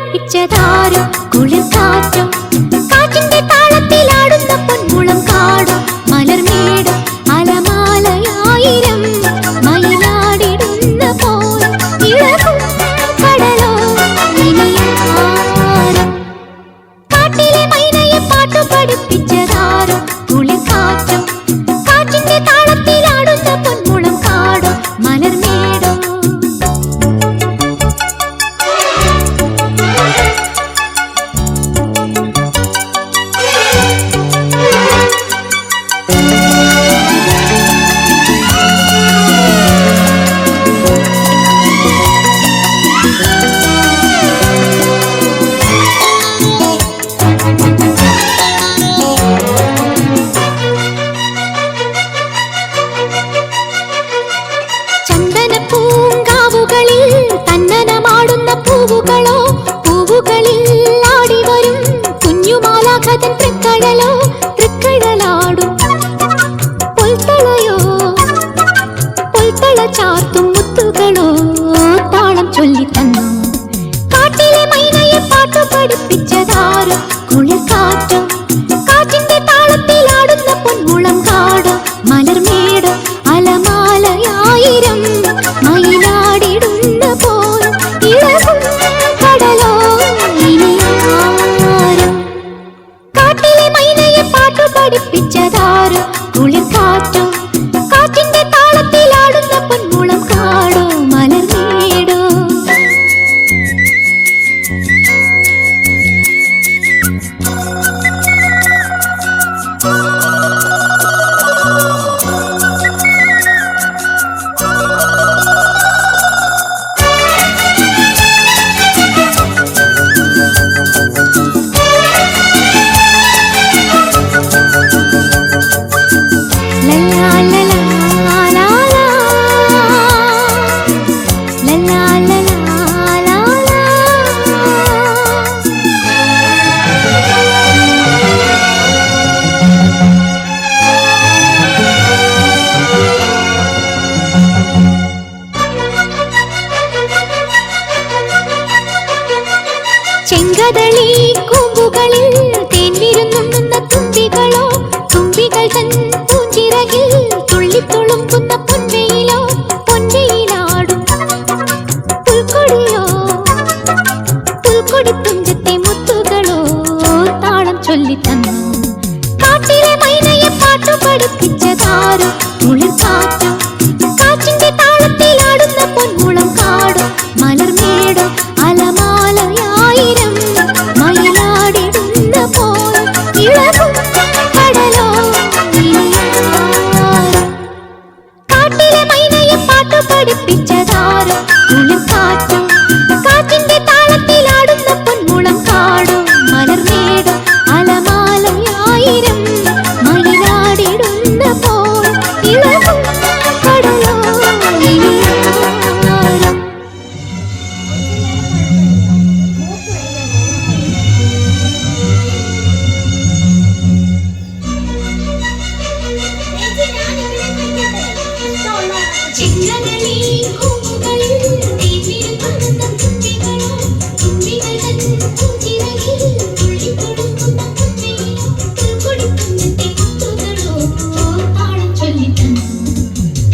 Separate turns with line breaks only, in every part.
പഠിപ്പിച്ചതാരോ കുളിർക്കാറ്റോ കാറ്റിന്റെ താളത്തിലാടുന്ന പൊന്മുളം കാടോ മലർമേടോ അലമാലയായിരം മയിലാടിടുന്ന പോൽ ഇളകും കടലോ ഇനിയാരും കാട്ടിലെ മൈനയെ പാട്ടു പഠിപ്പിച്ചതാരോ കുളിർക്കാറ്റോ കാറ്റിന്റെ താളത്തിലാടുന്ന പൊന്മുളം കാടോ മലർമേടോ പൂവുകളിൽ ആടിവരും കുഞ്ഞുമാലാഖതൻ തൃക്കഴലോ തൃക്കഴലാടും പൊൽത്തള ചാർത്തും മുത്തുകളോ താളം ചൊല്ലിത്തന്നു കാട്ടിലെ മൈനയെ പാട്ടു പഠിപ്പിച്ചതാരോ കുളിർക്കാറ്റോ കാറ്റിന്റെ താളത്തിലാടുന്ന പൊന്മുളം കാടോ മലർമേടോ അലമാലയായിരം മയിലാടിടുന്ന പോൽ ഇളകും കടലോ ഇനിയാരും കാട്ടിലെ മൈനയെ പാട്ടു പഠിപ്പിച്ചതാരോ കുളിർക്കാറ്റോ കാറ്റിന്റെ താളത്തിലാടുന്ന പൊന്മുളം കാടോ മലർമേടോ ചെങ്കതളി കൂമ്പുകളിൽ തേൻവിരുന്നുണ്ണുന്ന തുമ്പികളോ തുമ്പികൾ തൻ പൂഞ്ചിറകിൽ തുള്ളിത്തുളുമ്പുന്ന പൊൻവെയിലോ പൊൻവെയിലാടും പുൽക്കൊടിയോ പുൽക്കൊടി തുഞ്ചത്തെ മുത്തുകളോ താളം ചൊല്ലിത്തന്നു കാട്ടിലെ മൈനയെ പാട്ടു പഠിപ്പിച്ചതാരോ കുളിർക്കാറ്റോ കാറ്റിന്റെ താളത്തിലാടുന്ന പൊന്മുളം കാടോ മലർമേടോ അലമാലയായിരം മയിലാടിടുന്ന പോൽ ഇളകും കടലോ ഇനിയാരും കാട്ടിലെ മൈനയെ പാട്ടു പഠിപ്പിച്ചതാരോ കുളിർക്കാറ്റോ കാറ്റിന്റെ താളത്തിലാടുന്ന പൊന്മുളം കാടോ മലർമേടോ അലമാലയായിരം മയിലാടിടുന്ന പോൽ ഇളകും കടലോ ഇനിയാരും ചിത്രകളി കൂമ്പുകളിൽ തേൻവിരുന്നുണ്ണുന്ന തുമ്പികളോ തുമ്പികൾ തൻ പൂഞ്ചിറകിൽ തുള്ളിത്തുളുമ്പുന്ന പൊൻവെയിലോ പുൽക്കൊടി തുഞ്ചത്തെ മുത്തുകളോ താളം ചൊല്ലിത്തന്നു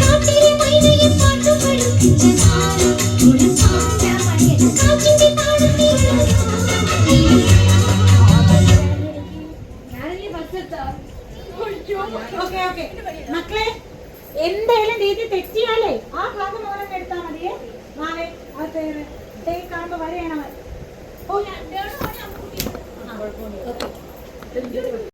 കാട്ടിലെ മൈനയെ പാട്ടു പഠിപ്പിച്ചതാരോ കുളിർക്കാറ്റോ കാറ്റിന്റെ താളത്തിലാടുന്ന
മക്കളെ എന്തെങ്കിലും രീതി തെറ്റിയാലേ ആ ഭാഗം മുതലൊക്കെ എടുത്താൽ മതിയേ നാളെ കാണുമ്പോ വരെയാണ്